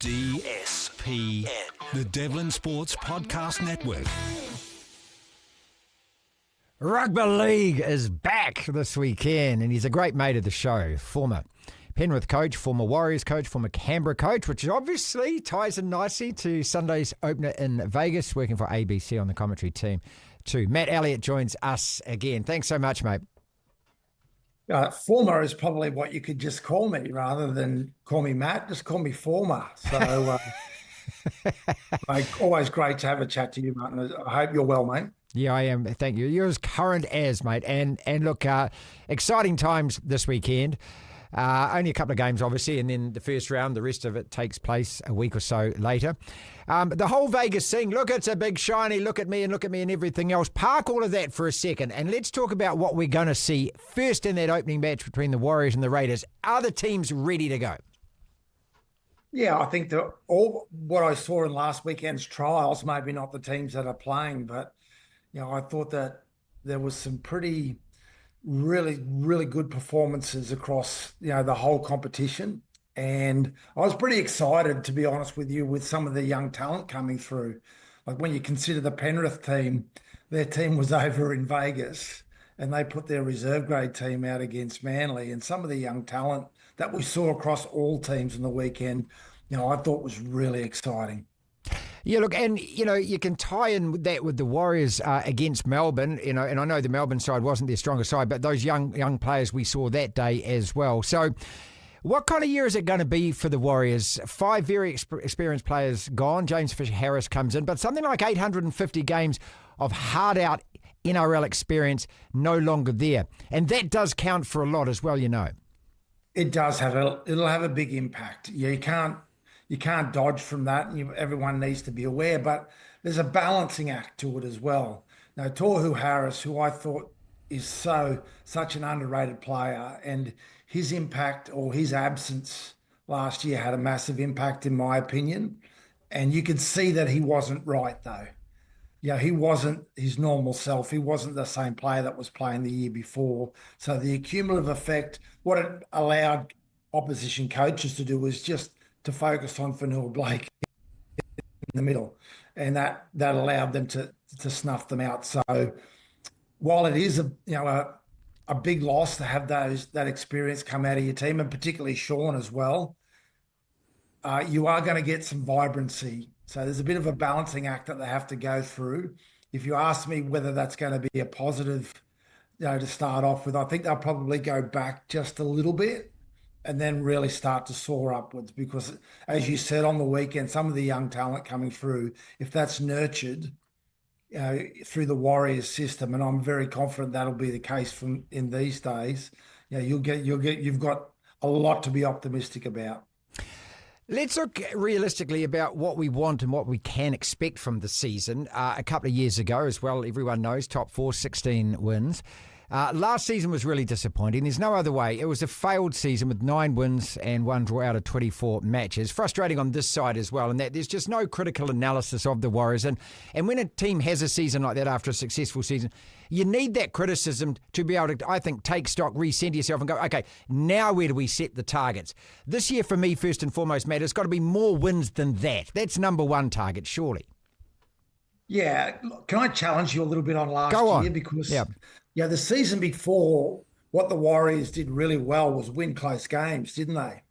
DSPN, the Devlin Sports Podcast Network. Rugby League is back this weekend, and he's a great mate of the show. Former Penrith coach, former Warriors coach, former Canberra coach, which obviously ties in nicely to Sunday's opener in Vegas, working for ABC on the commentary team too. Matt Elliott joins us again. Thanks so much, mate. Former is probably what you could just call me rather than call me Matt. Just call me Former. So always great to have a chat to you, Martin. I hope you're well, mate. Yeah, I am. Thank you. You're as current as, mate. And look, exciting times this weekend. Only a couple of games, obviously, and then the first round, the rest of it takes place a week or so later. The whole Vegas thing, look, it's a big shiny, look at me and everything else. Park all of that for a second, and let's talk about what we're going to see first in that opening match between the Warriors and the Raiders. Are the teams ready to go? Yeah, I think that all what I saw in last weekend's trials, maybe not the teams that are playing, but I thought that there was some pretty really good performances across the whole competition, and I was pretty excited, to be honest with you, with some of the young talent coming through. Like when you consider the Penrith team, their team was over in Vegas and they put their reserve grade team out against Manly, and some of the young talent that we saw across all teams on the weekend, I thought was really exciting. Yeah, look, and, you can tie in with that with the Warriors against Melbourne, and I know the Melbourne side wasn't their strongest side, but those young players we saw that day as well. So what kind of year is it going to be for the Warriors? 5 very experienced players gone. James Fisher-Harris comes in, but something like 850 games of hard-out NRL experience no longer there. And that does count for a lot as well, It does it'll have a big impact. You can't dodge from that, and everyone needs to be aware, but there's a balancing act to it as well. Now, Tohu Harris, who I thought is such an underrated player, and his impact or his absence last year had a massive impact, in my opinion. And you could see that he wasn't right, though. He wasn't his normal self. He wasn't the same player that was playing the year before. So the cumulative effect, what it allowed opposition coaches to do was just to focus on Fanua Blake in the middle, and that allowed them to snuff them out. So while it is a big loss to have that experience come out of your team, and particularly Sean as well, you are going to get some vibrancy. So there's a bit of a balancing act that they have to go through. If you ask me whether that's going to be a positive, to start off with, I think they'll probably go back just a little bit and then really start to soar upwards, because, as you said on the weekend, some of the young talent coming through, if that's nurtured through the Warriors system, and I'm very confident that'll be the case in these days, you've got a lot to be optimistic about. Let's look realistically about what we want and what we can expect from the season. A couple of years ago, as well, everyone knows, top 4, 16 wins. Last season was really disappointing. There's no other way. It was a failed season with 9 wins and 1 draw out of 24 matches. Frustrating on this side as well, and that there's just no critical analysis of the Warriors. And when a team has a season like that after a successful season, you need that criticism to be able to, I think, take stock, recenter yourself and go, okay, now where do we set the targets? This year for me, first and foremost, Matt, it's got to be more wins than that. That's number one target, surely. Yeah. Can I challenge you a little bit on last year? Because the season before, what the Warriors did really well was win close games, didn't they?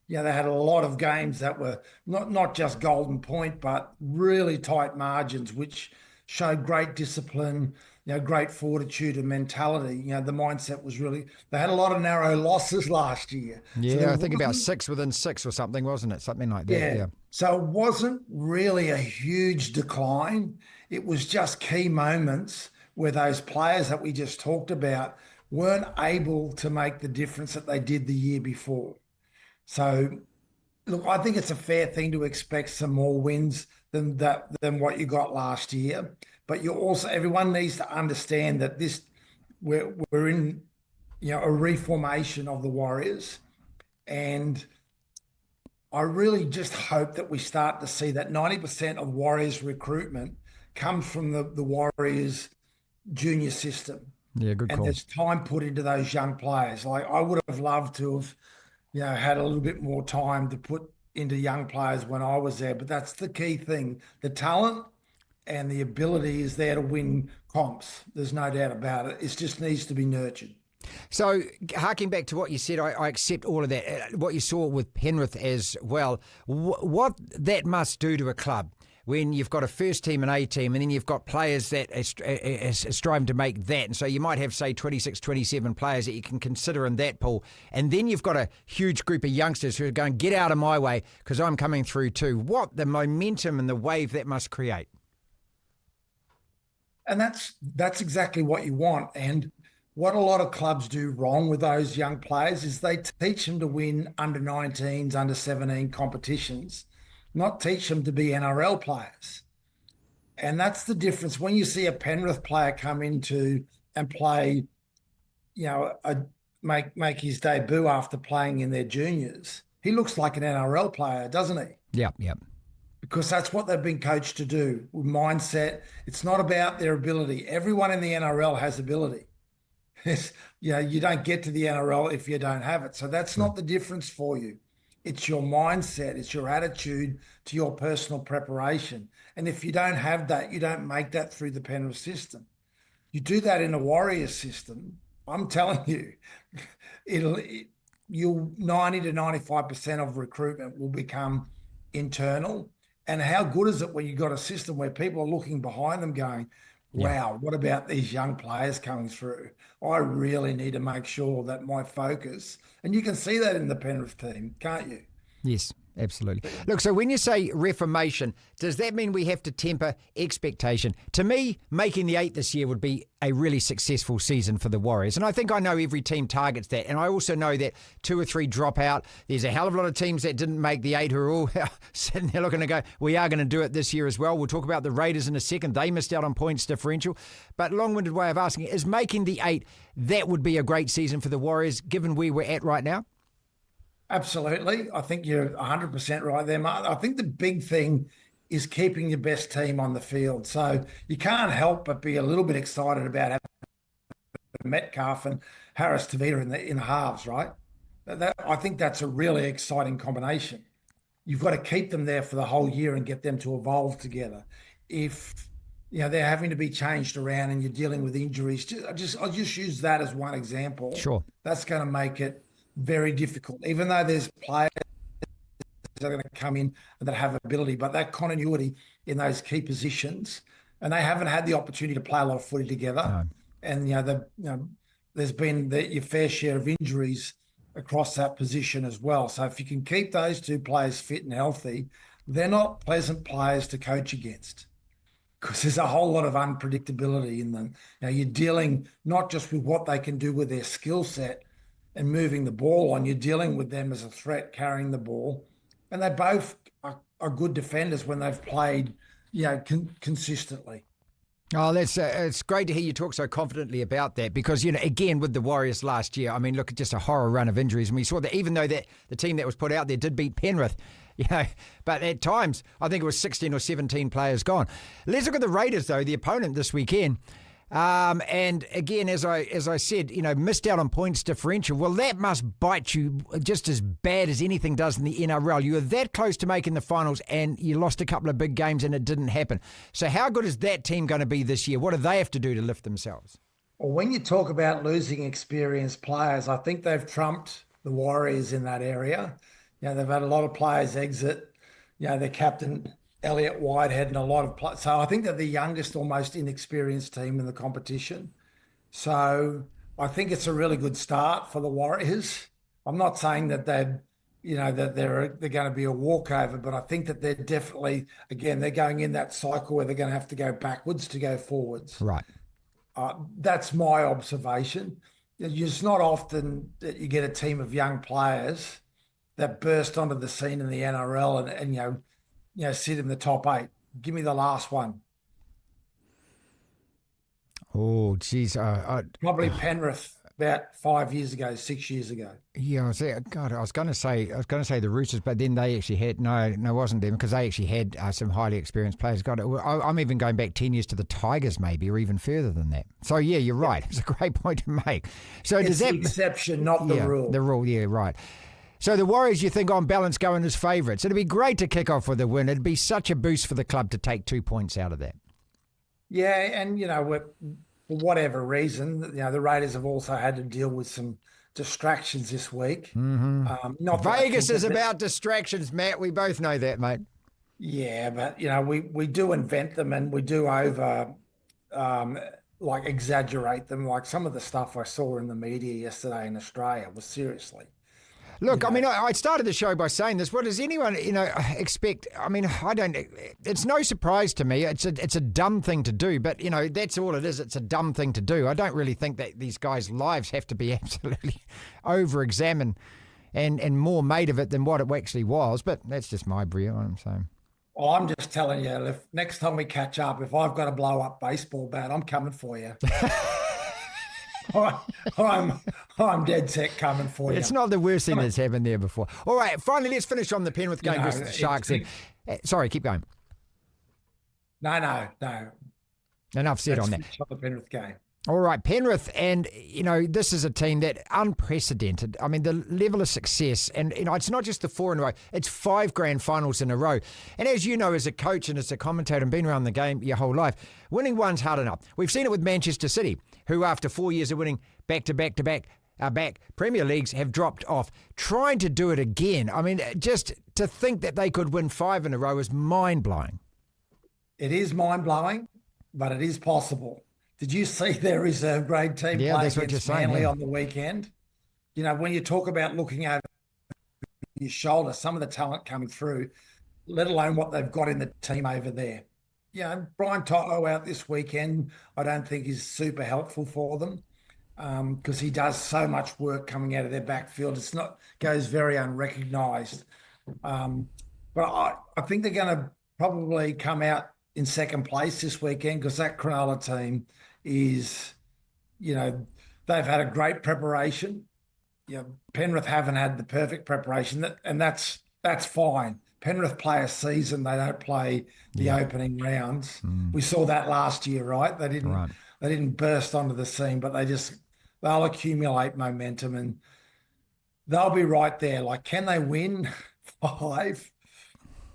They had a lot of games that were not just golden point, but really tight margins, which showed great discipline, great fortitude and mentality. The mindset was really, they had a lot of narrow losses last year. Yeah, so I think about 6 within 6 or something, wasn't it? Something like that. Yeah. So it wasn't really a huge decline. It was just key moments where those players that we just talked about weren't able to make the difference that they did the year before. So, look, I think it's a fair thing to expect some more wins than what you got last year. But everyone needs to understand that we're in a reformation of the Warriors, and I really just hope that we start to see that 90% of Warriors recruitment comes from the Warriors junior system. Yeah, good call. And there's time put into those young players. Like, I would have loved to have, had a little bit more time to put into young players when I was there, but that's the key thing. The talent and the ability is there to win comps. There's no doubt about it. It just needs to be nurtured. So, harking back to what you said, I accept all of that. What you saw with Penrith as well, what that must do to a club when you've got a first team and A team, and then you've got players that are striving to make that. And so you might have, say, 26, 27 players that you can consider in that pool. And then you've got a huge group of youngsters who are going, get out of my way because I'm coming through too. What the momentum and the wave that must create. And that's exactly what you want. And what a lot of clubs do wrong with those young players is they teach them to win under 19s, under 17 competitions, not teach them to be NRL players. And that's the difference. When you see a Penrith player come into and play, make his debut after playing in their juniors, he looks like an NRL player, doesn't he? Yep. Because that's what they've been coached to do with mindset. It's not about their ability. Everyone in the NRL has ability. You don't get to the NRL if you don't have it. So that's not the difference for you. It's your mindset. It's your attitude to your personal preparation. And if you don't have that, you don't make that through the Penrith system. You do that in a Warriors system, I'm telling you, you'll 90 to 95% of recruitment will become internal. And how good is it when you've got a system where people are looking behind them going, wow, what about these young players coming through? I really need to make sure that my focus, and you can see that in the Penrith team, can't you? Yes, absolutely. Look, so when you say reformation, does that mean we have to temper expectation? To me, making the 8 this year would be a really successful season for the Warriors. And I think I know every team targets that. And I also know that 2 or 3 drop out. There's a hell of a lot of teams that didn't make the 8 who are all sitting there looking to go, we are going to do it this year as well. We'll talk about the Raiders in a second. They missed out on points differential. But long-winded way of asking, is making the 8, that would be a great season for the Warriors, given where we're at right now? Absolutely. I think you're 100% right there, Mark. I think the big thing is keeping your best team on the field. So you can't help but be a little bit excited about having Metcalf and Harris Tavita in the halves, right? I think that's a really exciting combination. You've got to keep them there for the whole year and get them to evolve together. If they're having to be changed around and you're dealing with injuries, I'll just use that as one example. Sure. That's going to make it very difficult, even though there's players that are going to come in that have ability, but that continuity in those key positions, and they haven't had the opportunity to play a lot of footy together. No. And there's been your fair share of injuries across that position as well. So if you can keep those 2 players fit and healthy, they're not pleasant players to coach against, because there's a whole lot of unpredictability in them. You're dealing not just with what they can do with their skill set and moving the ball on, you're dealing with them as a threat carrying the ball. And they both are good defenders when they've played, consistently. Oh, it's great to hear you talk so confidently about that, because, again, with the Warriors last year, I mean, look at just a horror run of injuries. And we saw that even though that the team that was put out there did beat Penrith, but at times, I think it was 16 or 17 players gone. Let's look at the Raiders, though, the opponent this weekend. And again, as I said, missed out on points differential. Well, that must bite you just as bad as anything does in the NRL. You were that close to making the finals and you lost a couple of big games and it didn't happen. So how good is that team going to be this year? What do they have to do to lift themselves? Well, when you talk about losing experienced players, I think they've trumped the Warriors in that area. They've had a lot of players exit. Their captain Elliott, Whitehead, and a lot of players. So I think they're the youngest or most inexperienced team in the competition. So I think it's a really good start for the Warriors. I'm not saying that they're going to be a walkover, but I think that they're definitely, again, they're going in that cycle where they're going to have to go backwards to go forwards. Right. That's my observation. It's not often that you get a team of young players that burst onto the scene in the NRL and sit in the top 8. Give me the last one. Oh, geez. Probably Penrith about 5 years ago, 6 years ago. Yeah, I was going to say the Roosters, but then they actually had it wasn't them, because they actually had some highly experienced players. I'm even going back 10 years to the Tigers, maybe, or even further than that. So yeah, you're right. It's a great point to make. So it's the exception, not the rule. The rule, yeah, right. So the Warriors, you think, on balance, going as favourites. It'd be great to kick off with a win. It'd be such a boost for the club to take 2 points out of that. Yeah, and, for whatever reason, the Raiders have also had to deal with some distractions this week. Not Vegas is about distractions, Matt. We both know that, mate. Yeah, but, we do invent them and we do exaggerate them. Like some of the stuff I saw in the media yesterday in Australia was seriously. Look, I started the show by saying this. What does anyone, expect? It's no surprise to me. It's a dumb thing to do, but, that's all it is. It's a dumb thing to do. I don't really think that these guys' lives have to be absolutely over-examined and more made of it than what it actually was, but that's just my view, I'm saying. Well, I'm just telling you, if next time we catch up, if I've got to blow up baseball bat, I'm coming for you. I'm dead set coming for you. It's not the worst thing that's happened there before. All right, finally, let's finish on the Penrith game versus the Sharks. Sorry, keep going. No. Enough said on that. The Penrith game. All right, Penrith, and, this is a team that unprecedented. I mean, the level of success, and, it's not just the 4 in a row, it's 5 grand finals in a row. And as you know, as a coach and as a commentator and been around the game your whole life, winning one's hard enough. We've seen it with Manchester City, who after 4 years of winning back-to-back Premier Leagues have dropped off. Trying to do it again, I mean, just to think that they could win 5 in a row is mind-blowing. It is mind-blowing, but it is possible. Did you see their reserve grade team play against Manly on the weekend? When you talk about looking over your shoulder, some of the talent coming through, let alone what they've got in the team over there. Brian Tohu out this weekend, I don't think is super helpful for them because he does so much work coming out of their backfield. Goes very unrecognised. But I think they're going to probably come out in second place this weekend because that Cronulla team is, they've had a great preparation. Penrith haven't had the perfect preparation, and that's fine. Penrith play a season; they don't play the opening rounds. We saw that last year, right? They didn't burst onto the scene, but they'll accumulate momentum and they'll be right there. Like, can they win 5?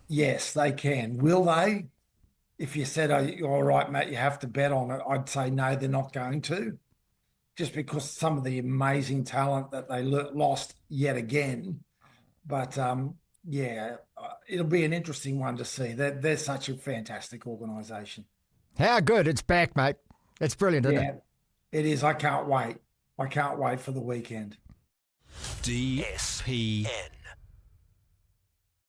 Yes, they can. Will they? If you said, all right, Matt, you have to bet on it, I'd say no, they're not going to. Just because some of the amazing talent that they lost yet again. But, it'll be an interesting one to see. They're such a fantastic organisation. How good. It's back, mate. It's brilliant, isn't it? It is. I can't wait. I can't wait for the weekend. DSPN.